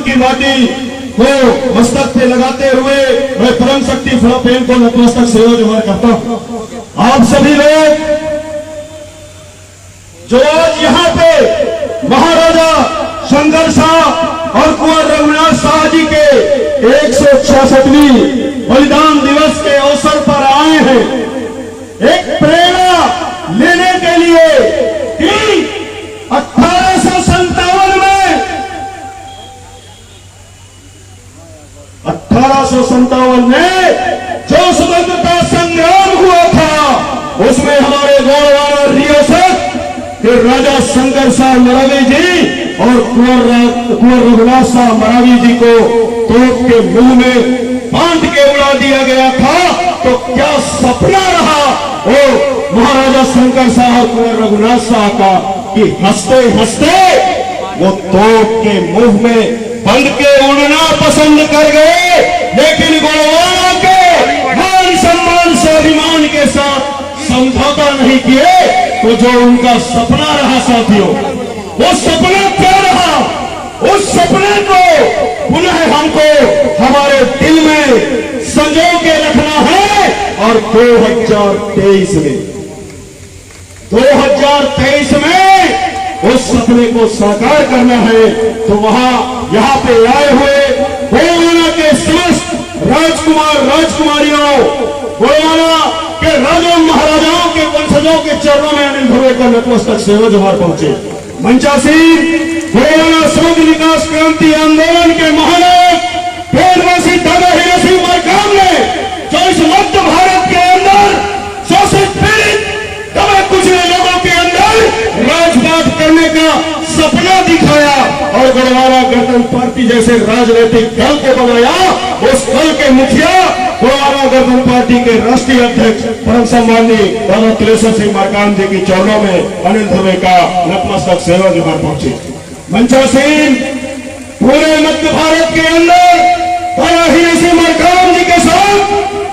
की माटी को मस्तक पे लगाते हुए मैं परम शक्ति फुलापेन को नतमस्तक सेवा जोहार करता हूं। आप सभी लोग जो आज यहाँ पे महाराजा शंकर शाह और कुंवर रघुनाथ शाह जी के 166वीं बलिदान दिवस के अवसर पर आए हैं, एक प्रेरणा लेने के लिए कि 1857 में जो स्वतंत्रता संग्राम हुआ था उसमें हमारे गौरवाना रियासत के राजा शंकर शाह मरावी जी और कुंवर रघुनाथ शाह मरावी जी को तोप के मुंह में बांध के उड़ा दिया गया था। तो क्या सपना रहा वो महाराजा शंकर शाह और कुंवर रघुनाथ शाह का कि हंसते हंसते वो तोप के मुंह में बंद के उड़ना पसंद कर गए, लेकिन गौरवाना के मान सम्मान स्वाभिमान के साथ समझौता नहीं किए। तो जो उनका सपना रहा साथियों, वो सपना क्या रहा, उस सपने को पुनः हमको हमारे दिल में संजो के रखना है और 2023 में उस सपने को साकार करना है। तो वहां यहाँ पे आए हुए गोलवाना के समस्त राजकुमार राजकुमारियों, गोलवाना के राजा महाराजाओं के वंशजों के चरणों में अनिल भवे का नतमस्तक सेवा जोहार पहुंचे। मंचासीन गोलवाना समग्र विकास क्रांति आंदोलन के महानायक पेड़वासी दादा हीरा सिंह मरकाम ने जो इस मध्य भारत के अंदर शोषित पीड़ित दबे कुचले लोगों के अंदर राजपाट करने का सपना दिखाया और गढ़वाला गणतंत्र पार्टी जैसे राजनीतिक दल को बनाया, उस दल के मुखिया गढ़वाला गणतंत्र पार्टी के राष्ट्रीय अध्यक्ष परम सम्माननीय दादा तिलेश्वर सिंह मरकाम जी की चरणों में अनिल धवे का नतमस्तक सेवा जोहार पहुंचे। मंचासीन पूरे मध्य भारत के अंदर दादा हीरा सिंह मरकाम जी के साथ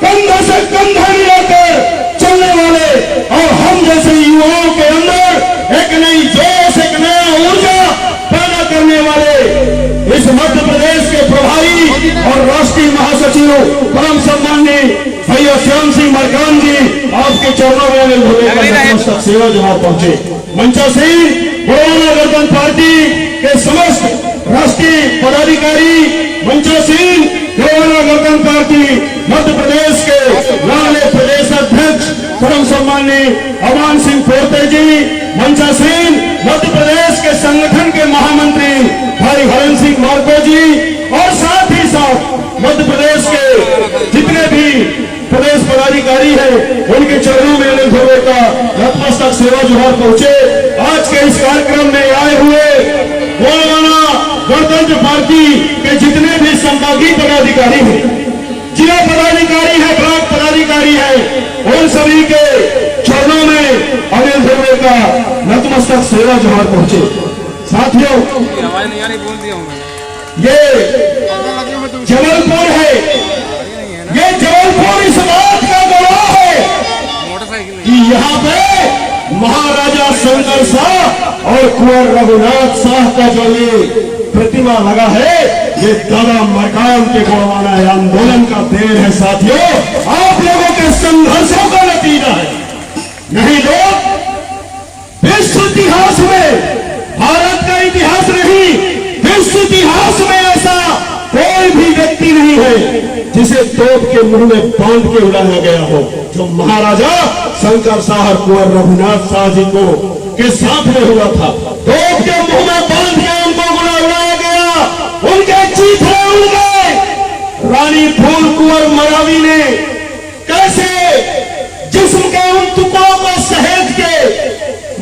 कंधा से कंधा मिलाकर चलने वाले और हम जैसे युवाओं के अंदर एक नई जोश, एक नया ऊर्जा पैदा करने वाले इस मध्य प्रदेश के प्रभारी और राष्ट्रीय महासचिव परम सम्माननीय भैया श्याम सिंह मरकाम जी आपके चरणों में सेवा जोहार पहुंचे। मंचासीन गोलवाना गणतंत्र पार्टी के समस्त राष्ट्रीय पदाधिकारी, मंचासीन गोलवाना गणतंत्र पार्टी मध्य प्रदेश के लाले प्रदेश अध्यक्ष परम सम्माननीय अमान सिंह पोर्ते जी, मंचासीन मध्य प्रदेश के संगठन के महामंत्री भाई हरण सिंह मार्को जी और साथ ही साथ मध्य प्रदेश के जितने भी प्रदेश पदाधिकारी हैं उनके चरणों में अनिल भवे का नतमस्तक सेवा जोहार पहुंचे। आज के इस कार्यक्रम में आए हुए गोलवाना गणतंत्र पार्टी के जितने भी संभागीय पदाधिकारी हैं, जिला पदाधिकारी है, ब्लॉक पदाधिकारी है, उन सभी के चरणों में अनिल धवे का नतमस्तक सेवा जोहार पहुंचे। साथियों, ये जबलपुर है, ये जबलपुर इस बात का गवाह है कि यहाँ पे महाराजा शंकर शाह और कुंवर रघुनाथ शाह का जो ये प्रतिमा लगा है, ये दादा मरकाम के गोलवाना आंदोलन का देन है। साथियों, आप लोगों के संघर्षों का नतीजा है। नहीं लोग विश्व इतिहास में, भारत का इतिहास नहीं, विश्व इतिहास में ऐसा कोई भी व्यक्ति नहीं है जिसे तोप के मुंह में बांध के उड़ाया गया हो जो महाराजा शंकर शाह और कुंवर रघुनाथ शाह जी को के साथ में हुआ था। तोप के मुंह में बांध के उनको उड़ाया गया, उनके चीथे उड़ गए। रानी फूल कुंवर मरावी ने कैसे जिस्म के उन टुकड़ों को सहेज के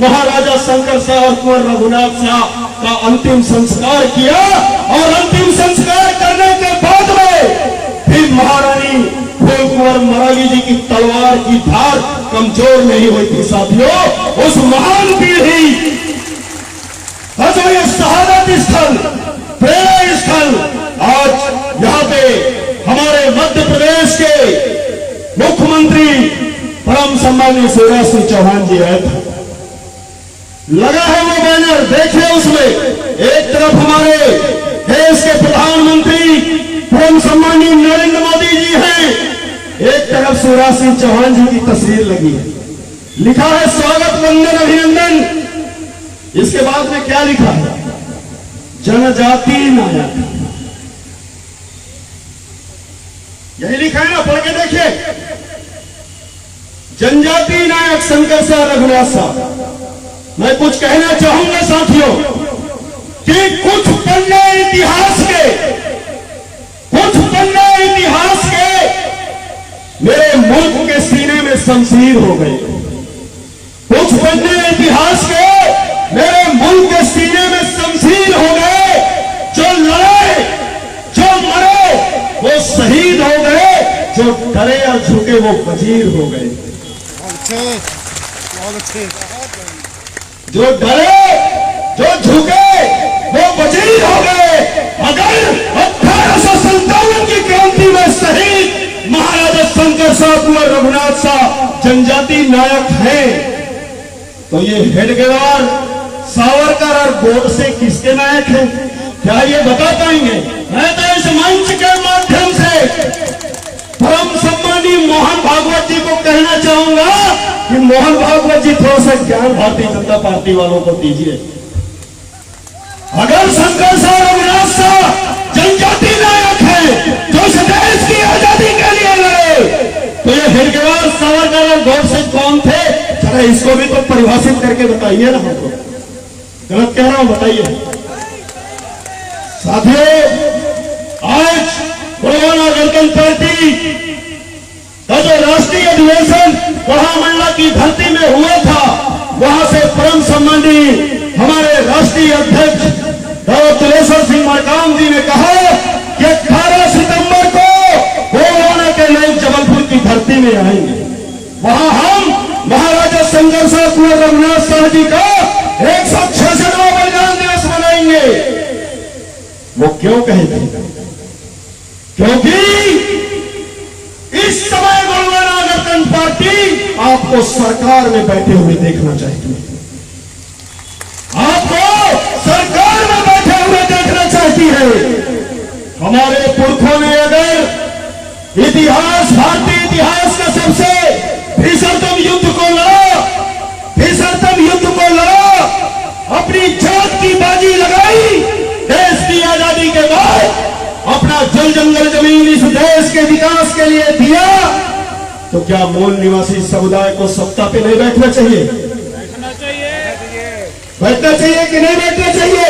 महाराजा शंकर शाह और कुंवर रघुनाथ शाह का अंतिम संस्कार किया और अंतिम संस्कार करने के बाद में फिर महारानी फूल कुंवर मरावी जी की तलवार की धार कमजोर नहीं हुई थी। साथियों, उस महान पीढ़ी का जो ये शहादत स्थल, प्रेरणा स्थल आज यहाँ पे हमारे मध्य प्रदेश के मुख्यमंत्री परम सम्माननीय शिवराज सिंह चौहान जी आए थे। लगा है वो बैनर, देखिए उसमें एक तरफ हमारे हे देश के प्रधानमंत्री परम सम्मानीय नरेंद्र मोदी जी हैं। एक तरफ शिवराज सिंह चौहान जी की तस्वीर लगी है, लिखा है स्वागत वंदन अभिनंदन। इसके बाद में क्या लिखा है? जनजाति नायक। यही लिखा है ना, पढ़ के देखिए। जनजाति नायक शंकर शाह रघुनाथ साहब। मैं कुछ कहना चाहूंगा साथियों कि कुछ पन्ने इतिहास के मेरे मुल्क के सीने में शमशीर हो गए। कुछ पन्ने इतिहास के मेरे मुल्क के सीने में शमशीर हो गए। जो लड़े, जो मरे वो शहीद हो गए, जो डरे और झुके वो वजीर हो गए। जो डरे, जो झुके वो वजीर हो गए। अगर 1857 की क्रांति में शहीद महाराजा शंकर शाह कुंवर रघुनाथ शाह जनजाति नायक हैं, तो ये हेडगेवार, सावरकर और गोडसे किसके नायक हैं? क्या ये बता पाएंगे? मैं तो इस मंच के माध्यम से परम सम्मानीय मोहन भागवत जी को कहना चाहूंगा कि मोहन भागवत जी थोड़ा सा ज्ञान भारतीय जनता पार्टी वालों को दीजिए। अगर शंकर शाह रघुनाथ शाह जनजाति नायक है जो इस देश की आजादी के लिए लड़े, तो ये हेडगेवार, सावरकर और गोडसे कौन थे? जरा इसको भी तो परिभाषित करके बताइए ना हमको। गलत कह रहा हूं, बताइए साथियों। आज पुलवामा गणतंत्र पार्टी का जो राष्ट्रीय अधिवेशन महामंडला की धरती में हुआ था, वहां से परम सम्मानीय हमारे राष्ट्रीय अध्यक्ष डॉक्टर तुलेश्वर सिंह मरकाम जी ने कहा कि 18 सितंबर को पुलवामा के लोग जबलपुर की धरती में आएंगे। वहां हम महाराजा शंकर शाह कुंवर रघुनाथ शाह जी का 166वां बलिदान दिवस मनाएंगे। वो क्यों कहे थे? क्योंकि इस समय पुलवामा गणतंत्र पार्टी आपको सरकार में बैठे हुए देखना चाहती है। आपको सरकार में बैठे हुए देखना चाहती है। हमारे पुरखों ने अगर इतिहास, भारतीय इतिहास का सबसे भीषणतम युद्ध को लड़ा, भीषणतम युद्ध को लड़ा, अपनी जान की बाजी लगाई, देश की आजादी के बाद अपना जल जंगल जमीन इस देश के विकास के लिए दिया, तो क्या मूल निवासी समुदाय को सत्ता पे नहीं बैठना चाहिए? बैठना चाहिए कि नहीं बैठना चाहिए?